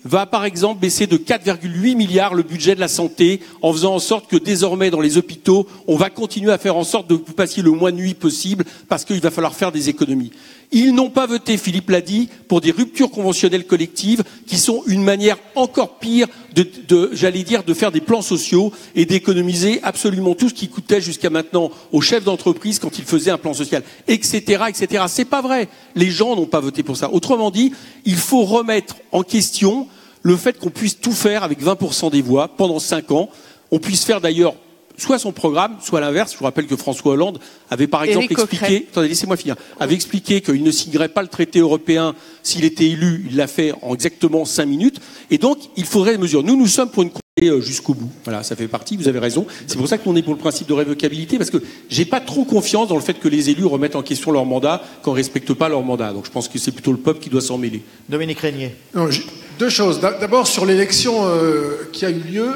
va par exemple baisser de 4,8 milliards le budget de la santé en faisant en sorte que désormais dans les hôpitaux, on va continuer à faire en sorte de que vous passiez le moins de nuit possible parce qu'il va falloir faire des économies. Ils n'ont pas voté, Philippe l'a dit, pour des ruptures conventionnelles collectives qui sont une manière encore pire de faire des plans sociaux et d'économiser absolument tout ce qui coûtait jusqu'à maintenant aux chefs d'entreprise quand ils faisaient un plan social, etc., etc. C'est pas vrai. Les gens n'ont pas voté pour ça. Autrement dit, il faut remettre en question le fait qu'on puisse tout faire avec 20% des voix pendant 5 ans. On puisse faire d'ailleurs soit son programme, soit l'inverse. Je vous rappelle que François Hollande avait par exemple expliqué, attendez, laissez-moi finir, avait expliqué qu'il ne signerait pas le traité européen s'il était élu. Il l'a fait en exactement 5 minutes. Et donc, il faudrait des mesures. Nous sommes pour une jusqu'au bout. Voilà, ça fait partie, vous avez raison. C'est pour ça qu'on est pour le principe de révocabilité, parce que j'ai pas trop confiance dans le fait que les élus remettent en question leur mandat quand on respecte pas leur mandat. Donc je pense que c'est plutôt le peuple qui doit s'en mêler. Dominique Régnier. Non, deux choses. D'abord, sur l'élection qui a eu lieu,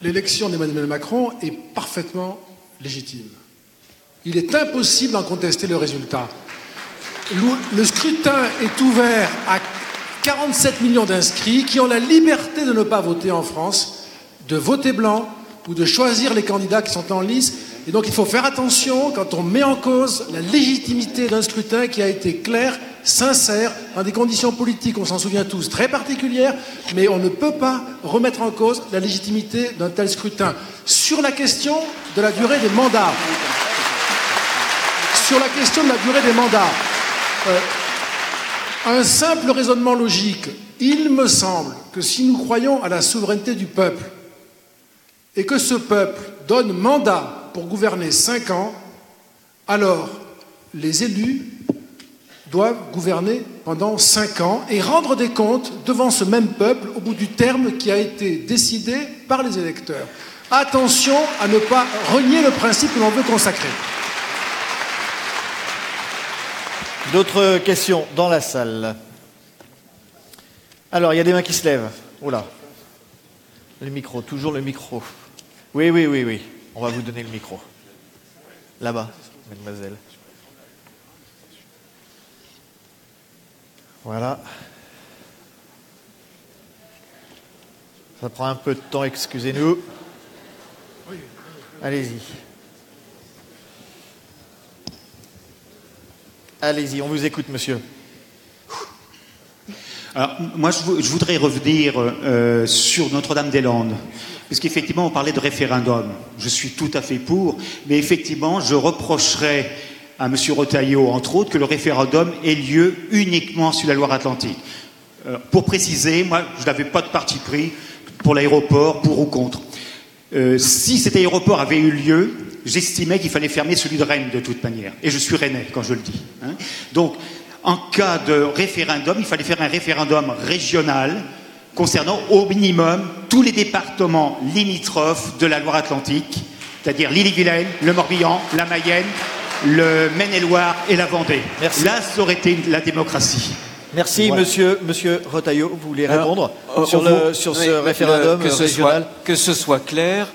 l'élection d'Emmanuel Macron est parfaitement légitime. Il est impossible d'en contester le résultat. Le scrutin est ouvert à 47 millions d'inscrits qui ont la liberté de ne pas voter en France, de voter blanc ou de choisir les candidats qui sont en lice. Et donc il faut faire attention quand on met en cause la légitimité d'un scrutin qui a été clair, sincère, dans des conditions politiques, on s'en souvient tous, très particulières, mais on ne peut pas remettre en cause la légitimité d'un tel scrutin. Sur la question de la durée des mandats, un simple raisonnement logique, il me semble que si nous croyons à la souveraineté du peuple et que ce peuple donne mandat pour gouverner 5 ans, alors les élus doivent gouverner pendant 5 ans et rendre des comptes devant ce même peuple au bout du terme qui a été décidé par les électeurs. Attention à ne pas renier le principe que l'on veut consacrer. D'autres questions dans la salle? Alors, il y a des mains qui se lèvent. Oula. Le micro, toujours le micro. Oui. On va vous donner le micro. Là-bas, mademoiselle. Voilà. Ça prend un peu de temps, excusez-nous. Allez-y. Allez-y, on vous écoute, monsieur. Alors, moi, je voudrais revenir sur Notre-Dame-des-Landes, puisqu'effectivement, on parlait de référendum. Je suis tout à fait pour, mais effectivement, je reprocherais à M. Retailleau, entre autres, que le référendum ait lieu uniquement sur la Loire-Atlantique. Pour préciser, moi, je n'avais pas de parti pris pour l'aéroport, pour ou contre. Si cet aéroport avait eu lieu, j'estimais qu'il fallait fermer celui de Rennes de toute manière. Et je suis rennais quand je le dis. Hein. Donc, en cas de référendum, il fallait faire un référendum régional concernant au minimum tous les départements limitrophes de la Loire-Atlantique, c'est-à-dire l'Ille-et-Vilaine, le Morbihan, la Mayenne, le Maine-et-Loire et la Vendée. Merci. Là, ça aurait été la démocratie. Merci, voilà. Monsieur Retailleau. Vous voulez répondre sur ce référendum régional? Que ce soit clair.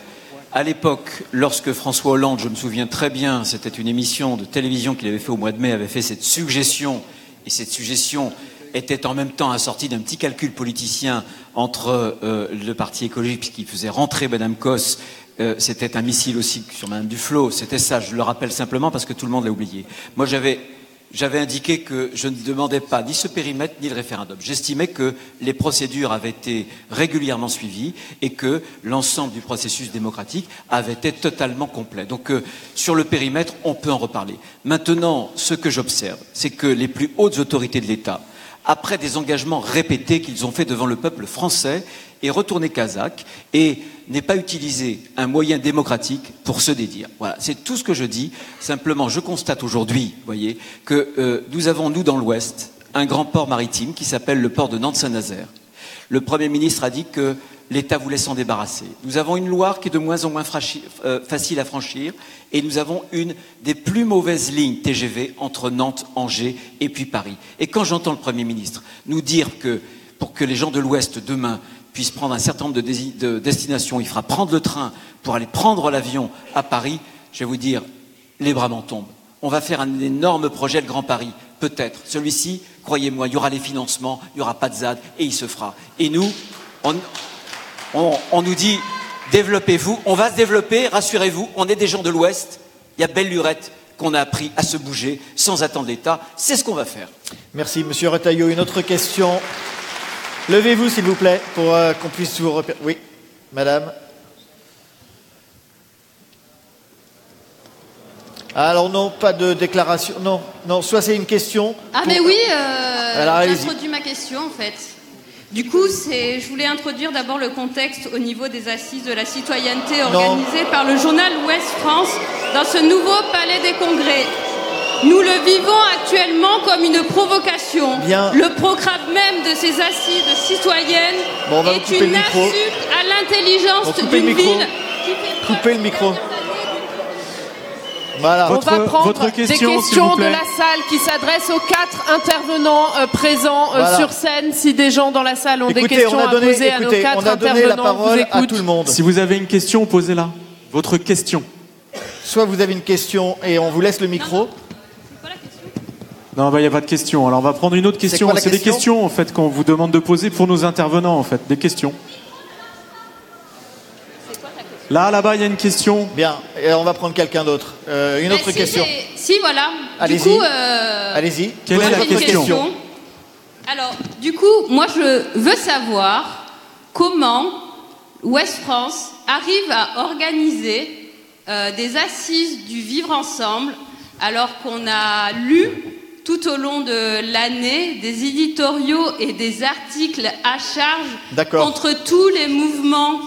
À l'époque, lorsque François Hollande, je me souviens très bien, c'était une émission de télévision qu'il avait fait au mois de mai, avait fait cette suggestion, et cette suggestion était en même temps assortie d'un petit calcul politicien entre le parti écologique, puisqu'il faisait rentrer Madame Cosse, c'était un missile aussi sur Madame Duflot, c'était ça, je le rappelle simplement parce que tout le monde l'a oublié. Moi, j'avais indiqué que je ne demandais pas ni ce périmètre ni le référendum. J'estimais que les procédures avaient été régulièrement suivies et que l'ensemble du processus démocratique avait été totalement complet. Donc sur le périmètre, on peut en reparler. Maintenant, ce que j'observe, c'est que les plus hautes autorités de l'État, après des engagements répétés qu'ils ont faits devant le peuple français, est retourné kazakh et n'est pas utilisé un moyen démocratique pour se dédire. Voilà, c'est tout ce que je dis. Simplement, je constate aujourd'hui, voyez, que nous avons, nous, dans l'Ouest, un grand port maritime qui s'appelle le port de Nantes-Saint-Nazaire. Le Premier ministre a dit que l'État voulait s'en débarrasser. Nous avons une Loire qui est de moins en moins facile à franchir et nous avons une des plus mauvaises lignes TGV entre Nantes, Angers et puis Paris. Et quand j'entends le Premier ministre nous dire que pour que les gens de l'Ouest, demain, puissent prendre un certain nombre de destinations, il fera prendre le train pour aller prendre l'avion à Paris, je vais vous dire, les bras m'en tombent. On va faire un énorme projet, le Grand Paris. peut-être. Celui-ci, croyez-moi, il y aura les financements, il n'y aura pas de ZAD, et il se fera. Et nous, on nous dit, développez-vous, on va se développer, rassurez-vous, on est des gens de l'Ouest, il y a belle lurette qu'on a appris à se bouger sans attendre l'État, c'est ce qu'on va faire. Merci, Monsieur Retailleau. Une autre question. Levez-vous, s'il vous plaît, pour qu'on puisse vous repérer. Oui, madame. Alors non, pas de déclaration. Non, soit c'est une question. Ah pour... mais oui, Alors, j'introduis ma question en fait. Du coup, je voulais introduire d'abord le contexte au niveau des assises de la citoyenneté organisées par le journal Ouest France dans ce nouveau palais des congrès. Nous le vivons actuellement comme une provocation. Bien. Le programme même de ces assises citoyennes est une insulte à l'intelligence d'une ville qui fait Coupez le micro. Voilà. On va prendre votre question, des questions de la salle qui s'adressent aux 4 intervenants présents sur scène. Si des gens dans la salle ont des questions à poser à nos 4 intervenants, la parole on vous à tout le monde. Si vous avez une question, posez-la. Votre question. Soit vous avez une question et on vous laisse le micro. Non, il n'y a pas de question. Alors on va prendre une autre question. C'est des questions en fait qu'on vous demande de poser pour nos intervenants en fait. Des questions. Là-bas, il y a une question. Bien, et on va prendre quelqu'un d'autre. Une autre question. Si, voilà. Allez-y. Du coup, allez-y. Quelle est la question? Alors, du coup, moi, je veux savoir comment Ouest France arrive à organiser des assises du vivre ensemble, alors qu'on a lu tout au long de l'année des éditoriaux et des articles à charge contre tous les mouvements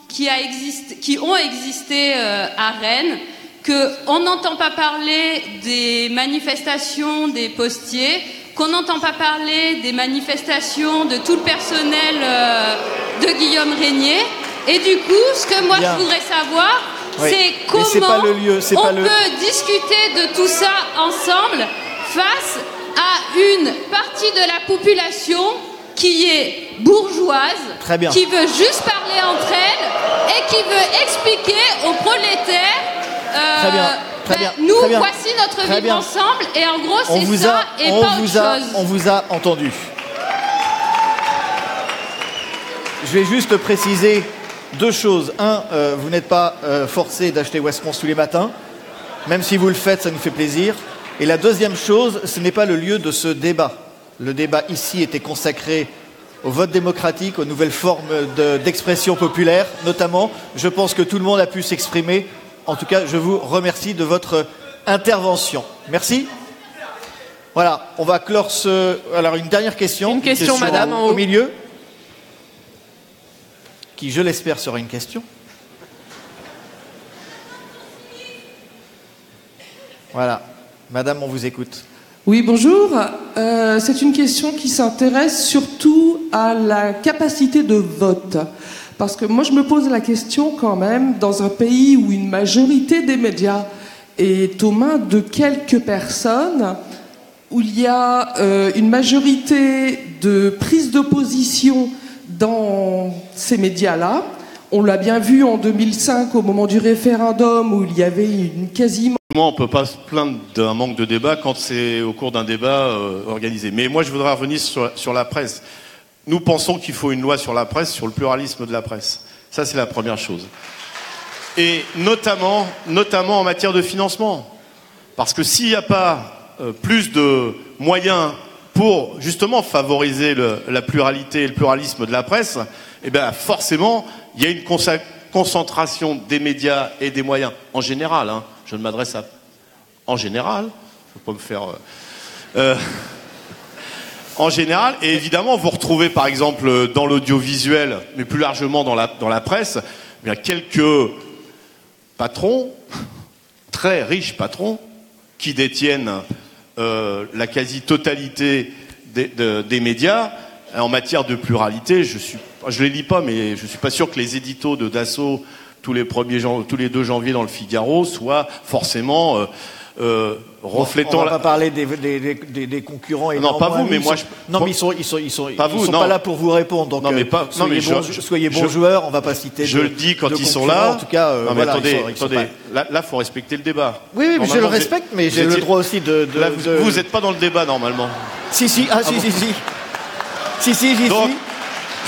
qui ont existé à Rennes, qu'on n'entend pas parler des manifestations des postiers, qu'on n'entend pas parler des manifestations de tout le personnel de Guillaume Régnier. Et du coup, ce que moi je voudrais savoir, c'est comment on peut discuter de tout ça ensemble face à une partie de la population qui est bourgeoise, qui veut juste parler entre elles et qui veut expliquer aux prolétaires voici notre vivre ensemble et en gros c'est ça et pas autre chose. On vous a entendu. Je vais juste préciser 2 choses. Un, vous n'êtes pas forcé d'acheter Ouest France tous les matins. Même si vous le faites, ça nous fait plaisir. Et la deuxième chose, ce n'est pas le lieu de ce débat. Le débat ici était consacré au vote démocratique, aux nouvelles formes d'expression populaire, notamment. Je pense que tout le monde a pu s'exprimer. En tout cas, je vous remercie de votre intervention. Merci. Voilà, on va clore ce... Alors, une dernière question. Une question, madame, en haut. Au milieu. Qui, je l'espère, sera une question. Voilà. Madame, on vous écoute. Oui, bonjour. C'est une question qui s'intéresse surtout à la capacité de vote. Parce que moi, je me pose la question quand même, dans un pays où une majorité des médias est aux mains de quelques personnes, où il y a une majorité de prise de position dans ces médias-là. On l'a bien vu en 2005 au moment du référendum où il y avait une quasiment... On ne peut pas se plaindre d'un manque de débat quand c'est au cours d'un débat organisé. Mais moi, je voudrais revenir sur la presse. Nous pensons qu'il faut une loi sur la presse, sur le pluralisme de la presse. Ça, c'est la première chose. Et notamment en matière de financement. Parce que s'il n'y a pas plus de moyens pour justement favoriser la pluralité et le pluralisme de la presse, eh bien forcément, il y a une concentration des médias et des moyens en général. Je ne m'adresse à... En général, je ne peux pas me faire... En général, et évidemment, vous retrouvez par exemple dans l'audiovisuel, mais plus largement dans la presse, eh bien, quelques patrons, très riches patrons, qui détiennent la quasi-totalité des médias. En matière de pluralité, je les lis pas, mais je suis pas sûr que les éditos de Dassault tous les 2 janvier dans le Figaro soient forcément reflétant. On va pas parler des concurrents et non, pas vous, mais moi. Non, mais ils sont pas là pour vous répondre. Donc, non, mais pas. Soyez bons joueurs. On va pas citer. Je le dis quand ils sont là. En tout cas, non, mais attendez. Là, faut respecter le débat. Oui, je le respecte, mais j'ai le droit aussi de. Là, vous n'êtes pas dans le débat normalement. Si, j'y suis.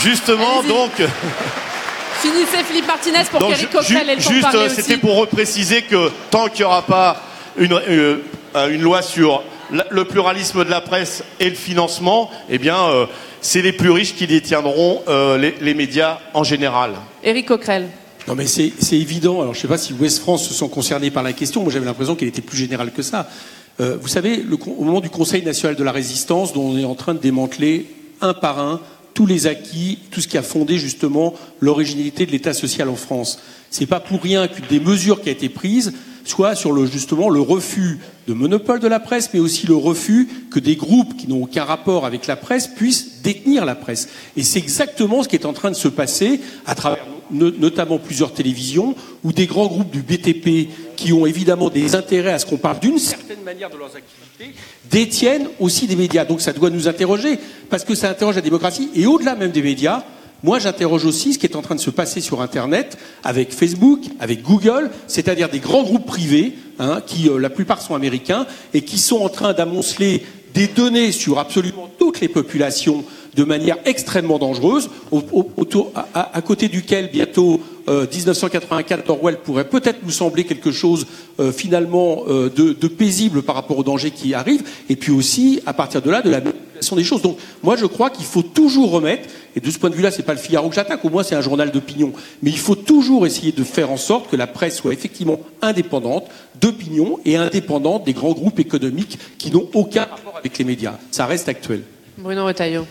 Justement, donc. Finissez Philippe Martinez pour qu'Éric Coquerel ait le temps de parler aussi. C'était pour repréciser que tant qu'il n'y aura pas une loi sur le pluralisme de la presse et le financement, eh bien, c'est les plus riches qui détiendront les médias en général. Éric Coquerel. Non mais c'est évident. Alors je ne sais pas si Ouest France se sont concernés par la question. Moi j'avais l'impression qu'elle était plus générale que ça. Vous savez, au moment du Conseil national de la résistance, dont on est en train de démanteler un par un tous les acquis, tout ce qui a fondé justement l'originalité de l'État social en France. C'est pas pour rien qu'une des mesures qui a été prise soit sur justement le refus de monopole de la presse, mais aussi le refus que des groupes qui n'ont aucun rapport avec la presse puissent détenir la presse. Et c'est exactement ce qui est en train de se passer à travers notamment plusieurs télévisions ou des grands groupes du BTP qui ont évidemment des intérêts à ce qu'on parle d'une certaine manière de leurs activités, détiennent aussi des médias. Donc ça doit nous interroger, parce que ça interroge la démocratie. Et au-delà même des médias, moi j'interroge aussi ce qui est en train de se passer sur Internet, avec Facebook, avec Google, c'est-à-dire des grands groupes privés, qui la plupart sont américains, et qui sont en train d'amonceler des données sur absolument toutes les populations de manière extrêmement dangereuse, à côté duquel bientôt 1984 d'Orwell pourrait peut-être nous sembler quelque chose finalement de paisible par rapport aux dangers qui arrivent, et puis aussi à partir de là de la manipulation des choses. Donc moi je crois qu'il faut toujours remettre, et de ce point de vue-là c'est pas le Figaro que j'attaque, au moins c'est un journal d'opinion, mais il faut toujours essayer de faire en sorte que la presse soit effectivement indépendante d'opinion et indépendante des grands groupes économiques qui n'ont aucun rapport avec les médias. Ça reste actuel. Bruno Retailleau.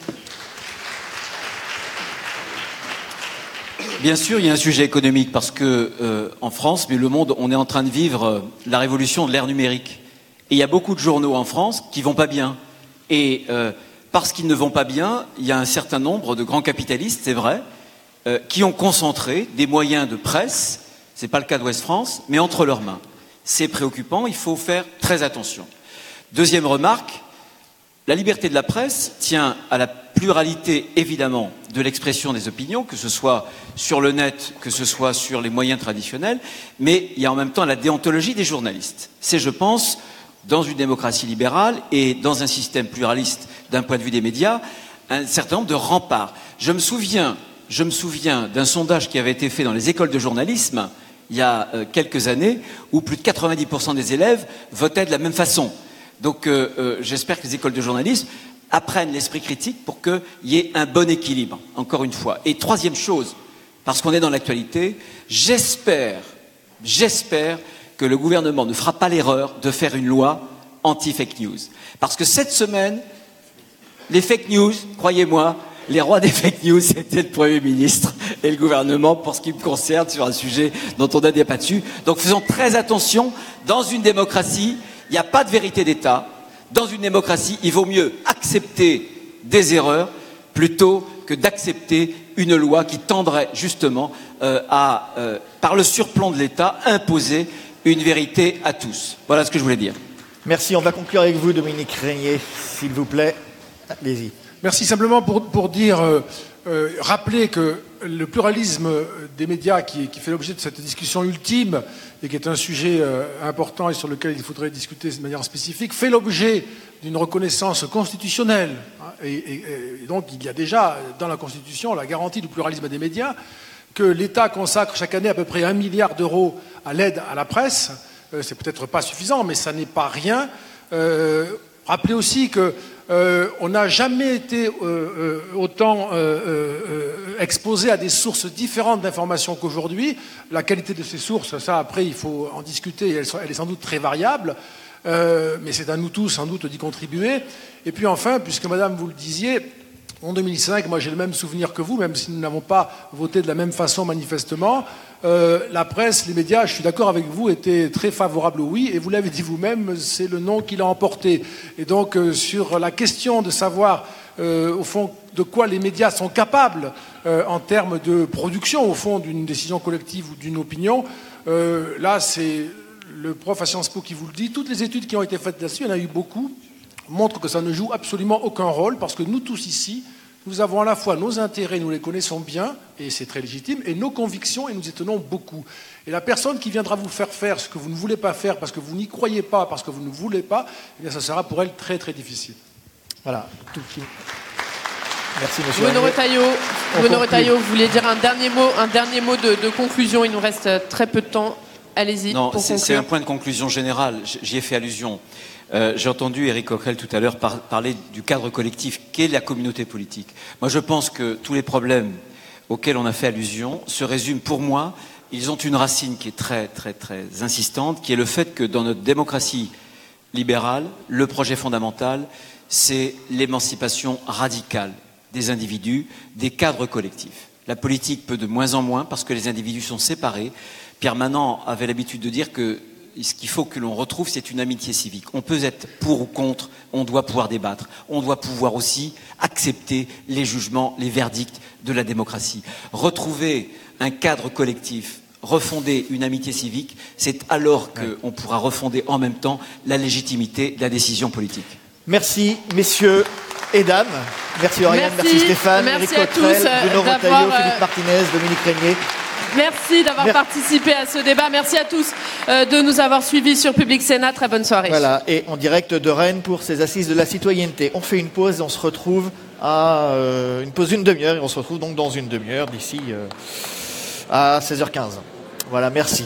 Bien sûr, il y a un sujet économique parce que en France, mais le monde, on est en train de vivre la révolution de l'ère numérique. Et il y a beaucoup de journaux en France qui vont pas bien. Et parce qu'ils ne vont pas bien, il y a un certain nombre de grands capitalistes, c'est vrai, qui ont concentré des moyens de presse, c'est pas le cas d'Ouest France, mais entre leurs mains. C'est préoccupant, il faut faire très attention. Deuxième remarque, la liberté de la presse tient à la pluralité, évidemment, de l'expression des opinions, que ce soit sur le net, que ce soit sur les moyens traditionnels, mais il y a en même temps la déontologie des journalistes. C'est, je pense, dans une démocratie libérale et dans un système pluraliste d'un point de vue des médias, un certain nombre de remparts. Je me souviens d'un sondage qui avait été fait dans les écoles de journalisme il y a quelques années, où plus de 90% des élèves votaient de la même façon. Donc j'espère que les écoles de journalisme apprennent l'esprit critique pour qu'il y ait un bon équilibre, encore une fois. Et troisième chose, parce qu'on est dans l'actualité, j'espère que le gouvernement ne fera pas l'erreur de faire une loi anti-fake news. Parce que cette semaine, les fake news, croyez-moi, les rois des fake news, c'était le Premier ministre et le gouvernement, pour ce qui me concerne, sur un sujet dont on a débattu. Donc faisons très attention. Dans une démocratie, il n'y a pas de vérité d'État. Dans une démocratie, il vaut mieux accepter des erreurs plutôt que d'accepter une loi qui tendrait justement à, par le surplomb de l'État, imposer une vérité à tous. Voilà ce que je voulais dire. Merci. On va conclure avec vous, Dominique Régnier, s'il vous plaît. Allez-y. Merci. Simplement pour dire, rappeler que le pluralisme des médias qui fait l'objet de cette discussion ultime et qui est un sujet important et sur lequel il faudrait discuter de manière spécifique, fait l'objet d'une reconnaissance constitutionnelle. Et donc il y a déjà dans la Constitution la garantie du pluralisme des médias, que l'État consacre chaque année à peu près 1 milliard d'euros à l'aide à la presse. C'est peut-être pas suffisant, mais ça n'est pas rien. Rappelez aussi que on n'a jamais été autant exposé à des sources différentes d'informations qu'aujourd'hui. La qualité de ces sources, ça après il faut en discuter, elle est sans doute très variable, mais c'est à nous tous sans doute d'y contribuer. Et puis enfin, puisque madame vous le disiez, en 2005, moi j'ai le même souvenir que vous, même si nous n'avons pas voté de la même façon manifestement, la presse, les médias, je suis d'accord avec vous, étaient très favorables au oui, et vous l'avez dit vous-même, c'est le non qui l'a emporté. Et donc sur la question de savoir au fond de quoi les médias sont capables en termes de production, au fond d'une décision collective ou d'une opinion, là c'est le prof à Sciences Po qui vous le dit, toutes les études qui ont été faites là-dessus, il y en a eu beaucoup, montrent que ça ne joue absolument aucun rôle, parce que nous tous ici, nous avons à la fois nos intérêts, nous les connaissons bien, et c'est très légitime, et nos convictions, et nous y tenons beaucoup. Et la personne qui viendra vous faire faire ce que vous ne voulez pas faire, parce que vous n'y croyez pas, parce que vous ne voulez pas, eh bien ça sera pour elle très très difficile. Voilà. Merci, monsieur. Bruno Retailleau, vous voulez dire un dernier mot de conclusion. Il nous reste très peu de temps. Allez-y. Non, c'est un point de conclusion générale. J'y ai fait allusion. J'ai entendu Éric Coquerel tout à l'heure parler du cadre collectif qu'est la communauté politique. Moi, je pense que tous les problèmes auxquels on a fait allusion se résument, pour moi, ils ont une racine qui est très, très, très insistante, qui est le fait que dans notre démocratie libérale, le projet fondamental, c'est l'émancipation radicale des individus, des cadres collectifs. La politique peut de moins en moins parce que les individus sont séparés. Pierre Manant avait l'habitude de dire que ce qu'il faut que l'on retrouve, c'est une amitié civique. On peut être pour ou contre, on doit pouvoir débattre. On doit pouvoir aussi accepter les jugements, les verdicts de la démocratie. Retrouver un cadre collectif, refonder une amitié civique, c'est alors qu'on pourra refonder en même temps la légitimité de la décision politique. Merci, messieurs et dames. Merci Oriane, merci Stéphane, Éric Coquerel, Bruno Retailleau, Philippe Martinez, Dominique Régnier. Merci d'avoir participé à ce débat. Merci à tous de nous avoir suivis sur Public Sénat. Très bonne soirée. Voilà, et en direct de Rennes pour ces assises de la citoyenneté. On fait une pause et on se retrouve à une pause d'une demi-heure. Et on se retrouve donc dans une demi-heure d'ici à 16h15. Voilà, merci.